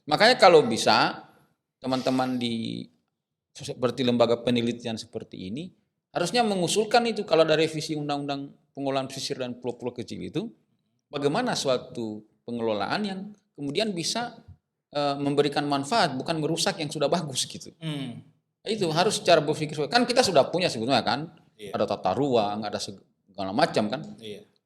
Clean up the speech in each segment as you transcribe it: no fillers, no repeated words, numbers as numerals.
Makanya kalau bisa teman-teman di seperti lembaga penelitian seperti ini harusnya mengusulkan itu kalau ada revisi undang-undang pengelolaan pesisir dan pulau-pulau kecil itu, bagaimana suatu pengelolaan yang kemudian bisa memberikan manfaat bukan merusak yang sudah bagus gitu. Itu harus cara berpikir kan kita sudah punya sebetulnya kan, ada tata ruang, ada segala macam kan.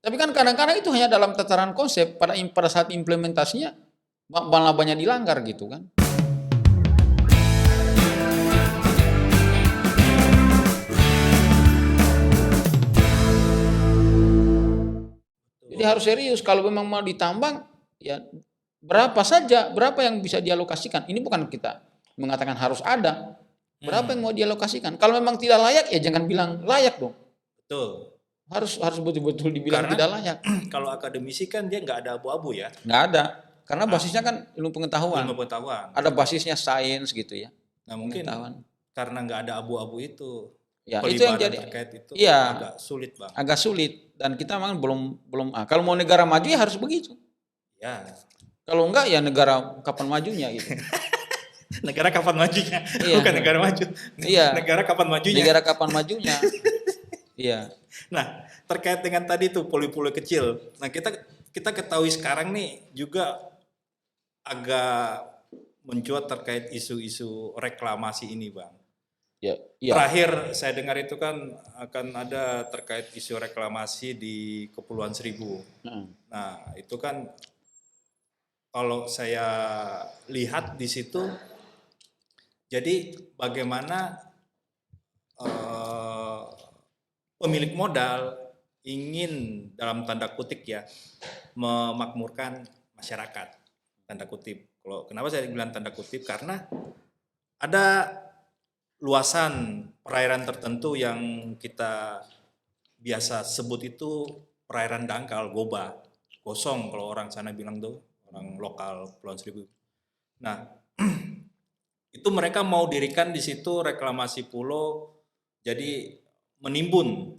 Tapi kan kadang-kadang itu hanya dalam tataran konsep, pada saat implementasinya malah banyak dilanggar gitu kan. Jadi harus serius kalau memang mau ditambang ya berapa yang bisa dialokasikan. Ini bukan kita mengatakan harus ada. Berapa yang mau dialokasikan? Kalau memang tidak layak ya jangan bilang layak dong. Betul. Harus betul-betul dibilang Karena tidak layak. Kalau akademisi kan dia nggak ada abu-abu ya. Nggak ada. Karena basisnya kan ilmu pengetahuan. Ilmu pengetahuan. Ada basisnya sains gitu ya. Nah mungkin karena nggak ada abu-abu itu. Ya itu yang jadi terkait itu iya, agak sulit bang. Agak sulit dan kita memang belum. Kalau mau negara maju ya harus begitu. Ya. Kalau enggak ya negara kapan majunya gitu. Negara kapan majunya? Iya. Bukan negara maju. Iya. Negara kapan majunya? Negara kapan majunya? Iya. Nah terkait dengan tadi tuh pulau-pulau kecil. Nah kita ketahui sekarang nih juga agak mencuat terkait isu-isu reklamasi ini bang. Ya, Terakhir saya dengar itu kan akan ada terkait isu reklamasi di Kepulauan Seribu. Nah itu kan kalau saya lihat di situ, jadi bagaimana pemilik modal ingin dalam tanda kutip ya memakmurkan masyarakat, tanda kutip. Kenapa saya bilang tanda kutip? Karena ada luasan perairan tertentu yang kita biasa sebut itu perairan dangkal, goba, gosong kalau orang sana bilang tuh, orang lokal Kepulauan Seribu. Nah, itu mereka mau dirikan di situ reklamasi pulau, jadi menimbun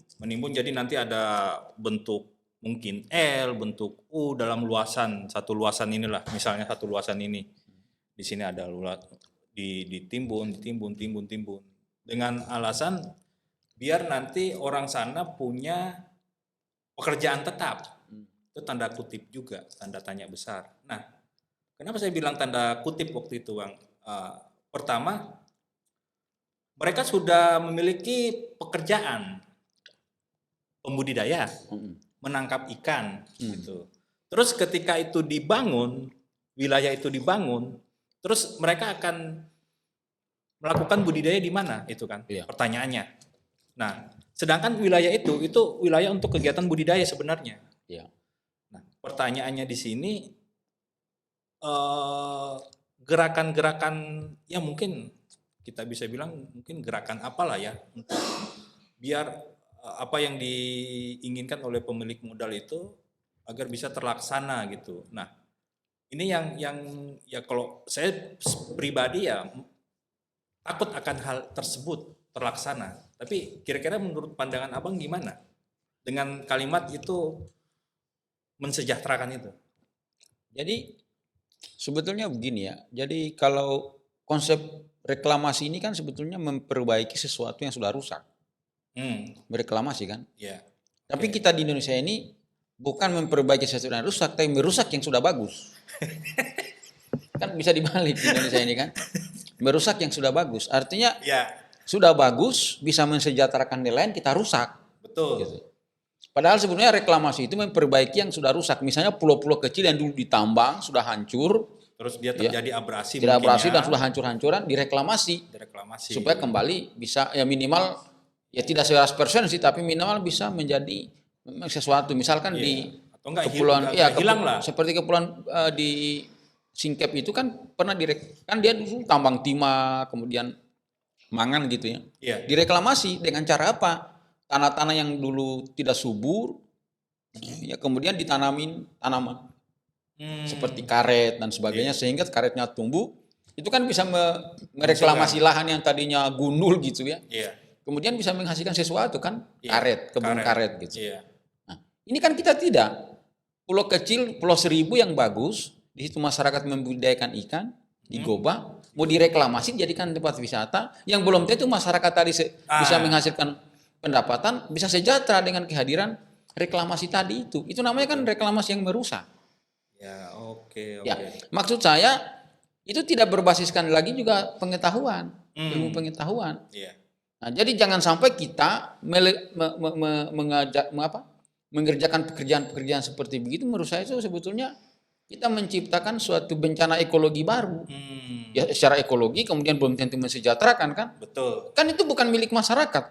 jadi nanti ada bentuk mungkin L, bentuk U dalam luasan, satu luasan inilah, misalnya satu luasan ini. Di sini ada ditimbun dengan alasan biar nanti orang sana punya pekerjaan tetap. Itu tanda kutip juga, tanda tanya besar. Nah, kenapa saya bilang tanda kutip waktu itu, Bang? Pertama, mereka sudah memiliki pekerjaan pembudidaya, menangkap ikan gitu. Terus ketika itu dibangun, wilayah itu dibangun, terus mereka akan melakukan budidaya di mana itu kan pertanyaannya. Nah, sedangkan wilayah itu wilayah untuk kegiatan budidaya sebenarnya. Nah, pertanyaannya di sini gerakan-gerakan ya mungkin kita bisa bilang mungkin gerakan apalah ya untuk biar apa yang diinginkan oleh pemilik modal itu agar bisa terlaksana gitu. Nah, ini yang ya kalau saya pribadi ya takut akan hal tersebut terlaksana. Tapi kira-kira menurut pandangan Abang gimana? Dengan kalimat itu mensejahterakan itu. Jadi sebetulnya begini ya. Jadi kalau konsep reklamasi ini kan sebetulnya memperbaiki sesuatu yang sudah rusak. Mereklamasi kan? Iya. Tapi kita di Indonesia ini bukan memperbaiki sesuatu yang rusak, tapi merusak yang sudah bagus. Kan bisa dibalik di Indonesia ini kan? Merusak yang sudah bagus. Artinya sudah bagus, bisa mensejahterakan nelayan, kita rusak. Betul. Gitu. Padahal sebenarnya reklamasi itu memperbaiki yang sudah rusak. Misalnya pulau-pulau kecil yang dulu ditambang, sudah hancur. Terus dia terjadi abrasi. Tidak abrasi dan sudah hancur-hancuran, direklamasi. Supaya kembali bisa ya minimal, ya tidak 100% sih, tapi minimal bisa menjadi sesuatu. Misalkan di kepulauan, hilang lah. Seperti kepulauan di Singkep itu kan pernah kan dia dulu tambang timah, kemudian mangan gitu ya. Direklamasi dengan cara apa? Tanah-tanah yang dulu tidak subur, ya kemudian ditanamin tanaman seperti karet dan sebagainya, sehingga karetnya tumbuh. Itu kan bisa mereklamasi lahan yang tadinya gundul gitu ya. Kemudian bisa menghasilkan sesuatu kan, kebun karet gitu. Nah, ini kan kita tidak. Pulau kecil, Pulau Seribu yang bagus. Di situ masyarakat membudidayakan ikan, digobah, mau direklamasi dijadikan tempat wisata yang belum tentu masyarakat tadi bisa menghasilkan pendapatan, bisa sejahtera dengan kehadiran reklamasi tadi itu. Itu namanya kan reklamasi yang merusak. Ya, oke. Ya, maksud saya itu tidak berbasiskan lagi juga pengetahuan, ilmu pengetahuan. Iya. Nah, jadi jangan sampai kita mengerjakan pekerjaan-pekerjaan seperti begitu. Menurut saya itu sebetulnya kita menciptakan suatu bencana ekologi baru. Ya, secara ekologi kemudian belum tentu mensejahterakan kan? Betul. Kan itu bukan milik masyarakat,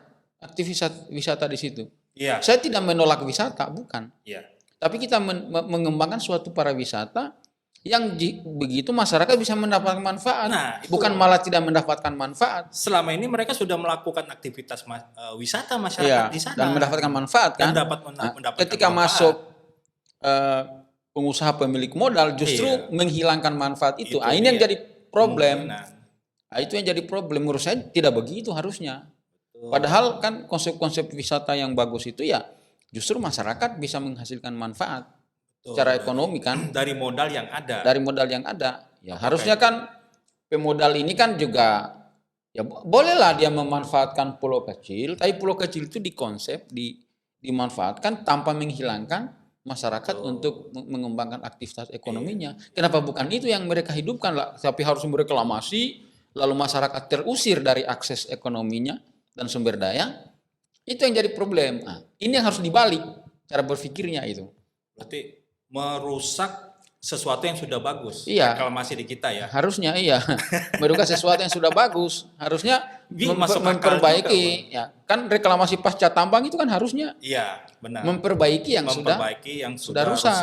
aktivitas wisata di situ. Iya. Saya tidak menolak wisata, bukan. Iya. Tapi kita mengembangkan suatu pariwisata yang begitu masyarakat bisa mendapatkan manfaat, bukan malah tidak mendapatkan manfaat. Selama ini mereka sudah melakukan aktivitas wisata masyarakat di sana dan mendapatkan manfaat kan. Dan mendapatkan ketika manfaat. Masuk pengusaha pemilik modal justru menghilangkan manfaat itu. Ini yang jadi problem. Itu yang jadi problem. Menurut saya tidak begitu harusnya. Padahal kan konsep-konsep wisata yang bagus itu ya justru masyarakat bisa menghasilkan manfaat. Secara ekonomi kan dari modal yang ada. Ya harusnya kan pemodal ini kan juga ya bolehlah dia memanfaatkan pulau kecil, tapi pulau kecil itu dikonsep dimanfaatkan tanpa menghilangkan masyarakat untuk mengembangkan aktivitas ekonominya. Kenapa bukan itu yang mereka hidupkan lah, tapi harus mereklamasi lalu masyarakat terusir dari akses ekonominya dan sumber daya. Itu yang jadi problem. Nah, ini yang harus dibalik cara berpikirnya itu. Berarti merusak sesuatu yang sudah bagus. Iya. Reklamasi di kita ya. Harusnya iya. Merusak sesuatu yang sudah bagus. Harusnya memperbaiki. Ya, kan reklamasi pasca tambang itu kan harusnya. Iya, benar. Memperbaiki yang sudah rusak.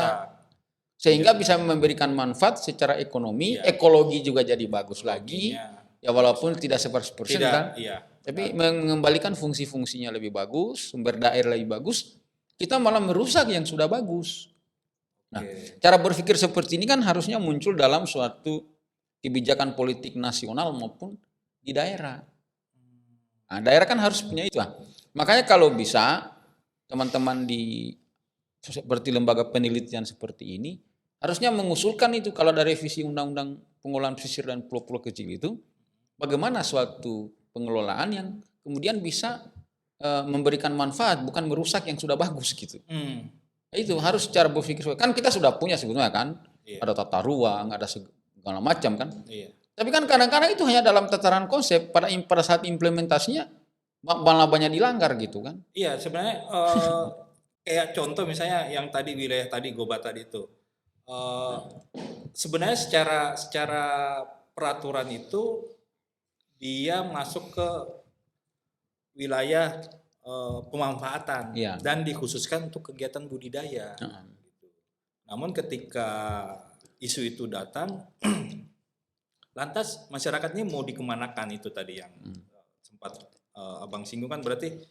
Sehingga bisa memberikan manfaat secara ekonomi, ekologi juga jadi bagus lagi. Ya walaupun tidak 100% kan. Iya. Tapi mengembalikan fungsi-fungsinya lebih bagus, sumber daya lebih bagus. Kita malah merusak yang sudah bagus. Nah, cara berpikir seperti ini kan harusnya muncul dalam suatu kebijakan politik nasional maupun di daerah. Nah, daerah kan harus punya itu. Makanya kalau bisa teman-teman di seperti lembaga penelitian seperti ini harusnya mengusulkan itu kalau dari revisi undang-undang pengelolaan pesisir dan pulau-pulau kecil itu bagaimana suatu pengelolaan yang kemudian bisa memberikan manfaat bukan merusak yang sudah bagus gitu. Itu harus cara berpikir kan kita sudah punya sebetulnya kan ada tata ruang, ada segala macam kan. Tapi kan kadang-kadang itu hanya dalam tataran konsep pada saat implementasinya malah banyak dilanggar gitu kan. Iya sebenarnya kayak contoh misalnya yang tadi wilayah tadi Goba tadi itu sebenarnya secara peraturan itu dia masuk ke wilayah pemanfaatan dan dikhususkan untuk kegiatan budidaya. Namun ketika isu itu datang, lantas masyarakat ini mau dikemanakan itu tadi yang sempat Abang singgung kan berarti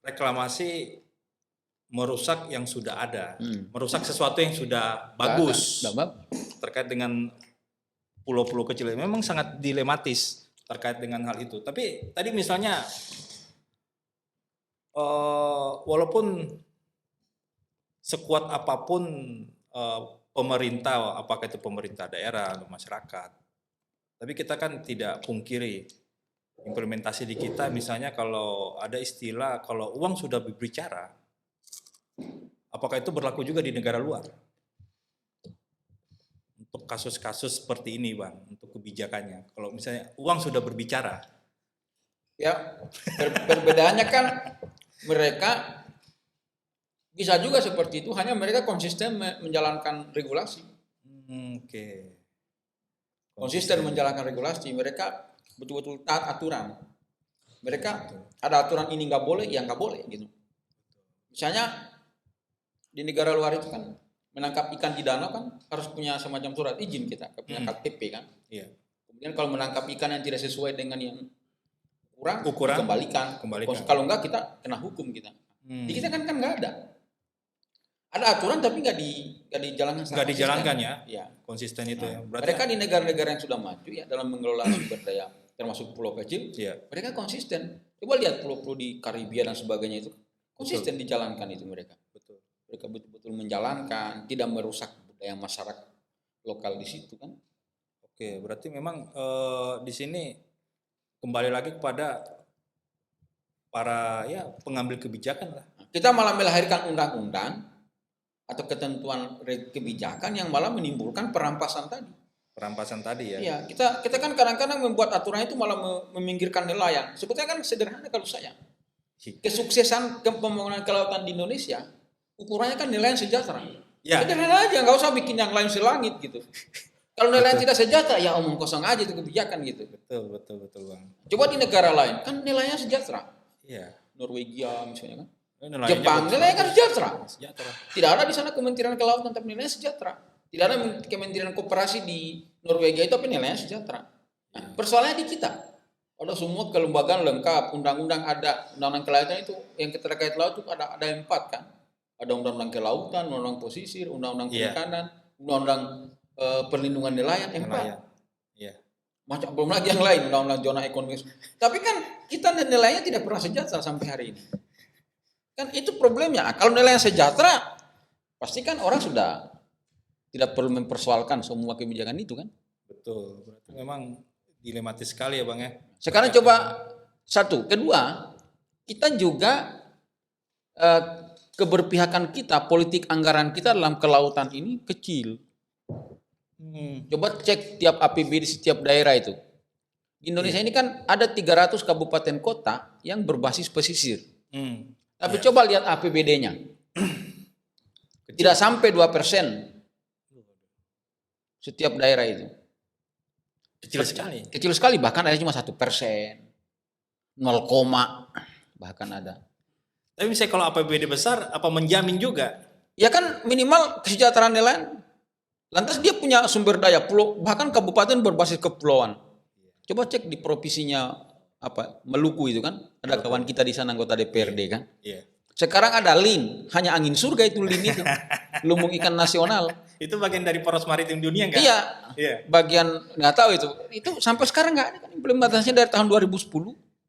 reklamasi merusak yang sudah ada, merusak sesuatu yang sudah bagus terkait dengan pulau-pulau kecil. Memang sangat dilematis terkait dengan hal itu. Tapi tadi misalnya walaupun sekuat apapun pemerintah, apakah itu pemerintah daerah atau masyarakat, tapi kita kan tidak pungkiri implementasi di kita misalnya kalau ada istilah kalau uang sudah berbicara, apakah itu berlaku juga di negara luar? Untuk kasus-kasus seperti ini Bang, untuk kebijakannya, kalau misalnya uang sudah berbicara. Ya, perbedaannya kan mereka bisa juga seperti itu, hanya mereka konsisten menjalankan regulasi. Konsisten menjalankan regulasi, mereka betul-betul taat aturan. Mereka ada aturan ini nggak boleh, ya nggak boleh gitu. Misalnya di negara luar itu kan menangkap ikan di danau kan harus punya semacam surat izin kita, punya KTP kan. Kemudian kalau menangkap ikan yang tidak sesuai dengan yang ukuran kembalikan. Kalau enggak kita kena hukum kita. Di kita kan nggak ada. Ada aturan tapi nggak dijalankan. Nggak dijalankan ya. Konsisten itu ya. Berarti mereka di negara-negara yang sudah maju ya dalam mengelola sumber daya termasuk pulau kecil, mereka konsisten. Coba lihat pulau-pulau di Karibia dan sebagainya itu konsisten dijalankan itu mereka. Mereka betul-betul menjalankan, tidak merusak budaya masyarakat lokal di situ kan. Oke, berarti memang di sini kembali lagi kepada para pengambil kebijakan lah. Kita malah melahirkan undang-undang atau ketentuan kebijakan yang malah menimbulkan perampasan tadi. Perampasan tadi ya. Iya, kita kan kadang-kadang membuat aturan itu malah meminggirkan nelayan. Sebetulnya kan sederhana kalau saya. Kesuksesan pembangunan kelautan di Indonesia ukurannya kan nelayan sejahtera. Ya. Sederhana aja, nggak usah bikin yang lain selangit gitu. Kalau nelayan tidak sejahtera, ya omong kosong aja itu kebijakan gitu. Betul Bang. Coba di negara lain, kan nelayan sejahtera. Iya. Norwegia misalnya kan. Nelayannya Jepang nelayan kan sejahtera. Sejahtera. Tidak ada di sana Kementerian Kelautan tapi nelayan sejahtera. Tidak ada Kementerian Koperasi di Norwegia itu tapi nelayan sejahtera. Nah, persoalannya di kita. Ada semua kelembagaan lengkap, undang-undang ada, undang-undang kelautan itu yang terkait laut itu ada 4 kan. Ada undang-undang kelautan, undang-undang pesisir, undang-undang perikanan, undang-undang perlindungan nelayan, 4. Iya. Macam belum lagi yang lain, undang-undang zona ekonomi. Tapi kan kita nelayannya tidak pernah sejahtera sampai hari ini. Kan itu problemnya. Kalau nelayan sejahtera, pasti kan orang sudah tidak perlu mempersoalkan semua kebijakan itu kan. Betul. Berarti memang dilematis sekali ya Bang ya. Sekarang coba satu. Kedua, kita juga keberpihakan kita, politik anggaran kita dalam kelautan ini kecil. Coba cek tiap APBD di setiap daerah itu. Di Indonesia ini kan ada 300 kabupaten kota yang berbasis pesisir. Tapi coba lihat APBD-nya. Tidak sampai 2% setiap daerah itu. Kecil sekali. Kecil sekali, bahkan ada cuma 1%. 0, bahkan ada. Tapi misalnya kalau APBD besar, apa menjamin juga? Ya kan minimal kesejahteraan nelayan. Lantas dia punya sumber daya pulau, bahkan kabupaten berbasis kepulauan. Coba cek di provinsinya Maluku itu kan, ada kawan kita di sana anggota DPRD kan. Iya. Sekarang ada LIN, hanya angin surga itu LIN itu, lumbung ikan nasional. Itu bagian dari poros maritim dunia kan? Iya. Bagian nggak tahu itu sampai sekarang nggak ada kan implementasinya dari tahun 2010.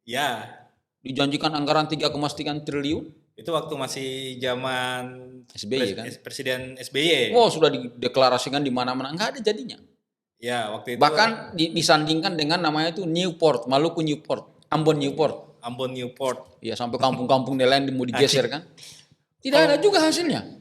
Iya. Dijanjikan anggaran 3,3 triliun. Itu waktu masih zaman SBY kan? Presiden SBY. Oh, sudah dideklarasikan di mana-mana, nggak ada jadinya. Ya, waktu itu. Bahkan disandingkan dengan namanya itu Newport, Maluku Newport, Ambon Newport. Ambon Newport. Ya, sampai kampung-kampung nelayan mau digeser kan. Tidak ada juga hasilnya.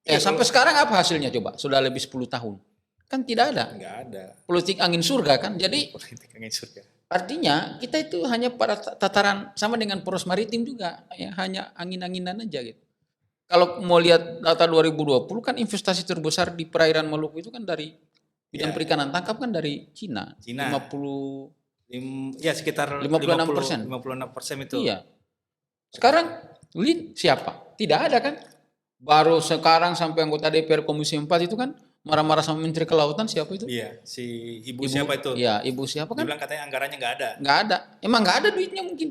Sampai sekarang apa hasilnya coba? Sudah lebih 10 tahun. Kan tidak ada. Enggak ada. Politik angin surga kan. Jadi politik angin surga. Artinya kita itu hanya pada tataran sama dengan poros maritim juga, ya, hanya angin-anginan aja gitu. Kalau mau lihat data 2020 kan investasi terbesar di perairan Maluku itu kan dari bidang perikanan tangkap kan dari Cina. 50 ya sekitar 56%. 56% itu. Iya. Sekarang LIN siapa? Tidak ada kan? Baru sekarang sampai anggota DPR Komisi 4 itu kan marah-marah sama Menteri Kelautan siapa itu? Iya, si ibu siapa itu? Iya, ibu siapa kan? Dia bilang katanya anggarannya nggak ada. Nggak ada. Emang nggak ada duitnya mungkin.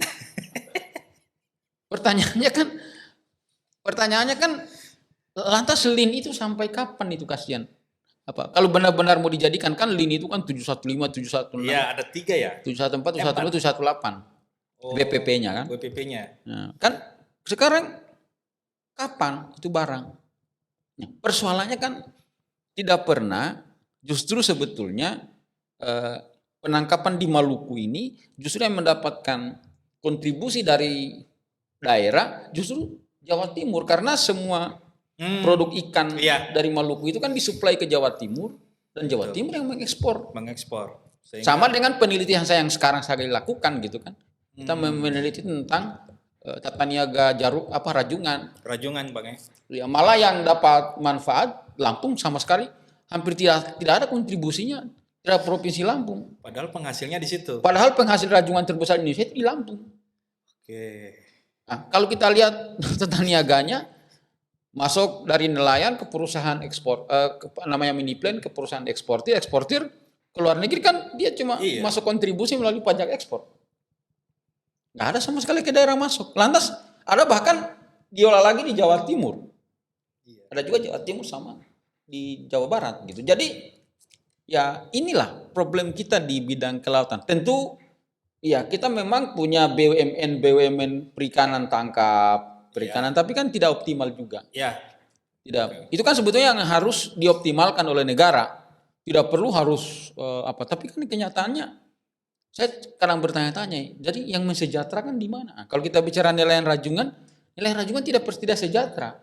Pertanyaannya kan lantas LIN itu sampai kapan itu kasihan? Kalau benar-benar mau dijadikan kan LIN itu kan 715, 716. Iya, ada 3 ya. 714, 715, 718. BPP-nya kan? BPP-nya. Nah, kan sekarang kapan itu barang? Nah, persoalannya kan tidak pernah, justru sebetulnya penangkapan di Maluku ini justru yang mendapatkan kontribusi dari daerah justru Jawa Timur karena semua produk ikan dari Maluku itu kan disuplai ke Jawa Timur dan Jawa Timur yang mengekspor. Sama dengan penelitian saya yang sekarang saya lakukan gitu kan. Kita meneliti tentang tata niaga rajungan Bang ya. Malah yang dapat manfaat Lampung sama sekali hampir tidak ada kontribusinya terhadap provinsi Lampung. Padahal penghasilnya di situ. Padahal penghasil rajungan terbesar di Indonesia itu di Lampung. Oke. Nah, kalau kita lihat tata niaganya masuk dari nelayan ke perusahaan ekspor, namanya Miniplan ke perusahaan eksportir ke luar negeri kan dia cuma masuk kontribusi melalui pajak ekspor. Nggak ada sama sekali ke daerah masuk. Lantas ada bahkan diolah lagi di Jawa Timur. Ada juga Jawa Timur sama di Jawa Barat gitu. Jadi ya inilah problem kita di bidang kelautan. Tentu ya kita memang punya BUMN perikanan tangkap, tapi kan tidak optimal juga. Ya. Tidak. Itu kan sebetulnya yang harus dioptimalkan oleh negara. tidak perlu harus apa. Tapi kan kenyataannya saya kadang bertanya-tanya. Jadi yang mensejahterakan di mana? Kalau kita bicara nelayan rajungan tidak sejahtera.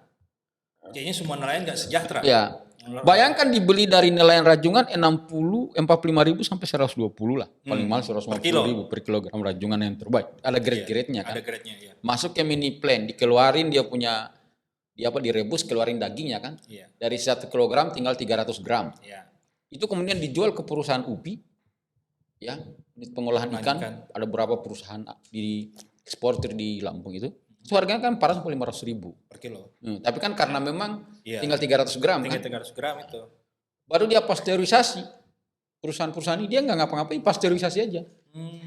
Kayaknya semua nelayan nggak sejahtera. Ya. Bayangkan dibeli dari nelayan rajungan 45.000 sampai 120 lah. Paling mahal 150.000 per kilogram rajungan yang terbaik. Ada grade-grade-nya kan. Ada grade-nya, ya. Masuk ke mini plan, dikeluarin dia punya direbus, keluarin dagingnya kan. Iya. Dari 1 kilogram tinggal 300 gram. Iya. Itu kemudian dijual ke perusahaan UPI. Ya, pengolahan ikan. Ada beberapa perusahaan di eksportir di Lampung itu. Itu harganya kan 400 sampai 500.000 per kilo. Tapi kan karena memang tinggal 300 gram tinggal kan. 300 gram itu. Baru dia pasteurisasi. Perusahaan-perusahaan ini dia nggak ngapa-ngapain, pasteurisasi aja.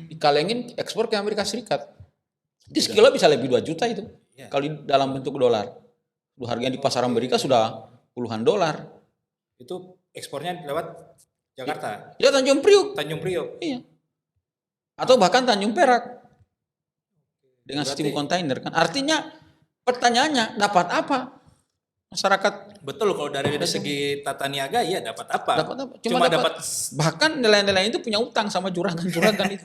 Dikalengin ekspor ke Amerika Serikat. Di sekilo bisa lebih 2 juta itu. Kalau dalam bentuk dolar. Harganya di pasar Amerika sudah puluhan dolar. Itu ekspornya lewat Jakarta. Ya Tanjung Priuk. Tanjung Priuk. Iya. Atau bahkan Tanjung Perak. Dengan sistem kontainer kan. Artinya pertanyaannya dapat apa? Masyarakat betul kalau dari segi tata niaga ya dapat apa? Dapat apa? Cuma dapat bahkan nelayan-nelayan itu punya utang sama juragan-juragan itu.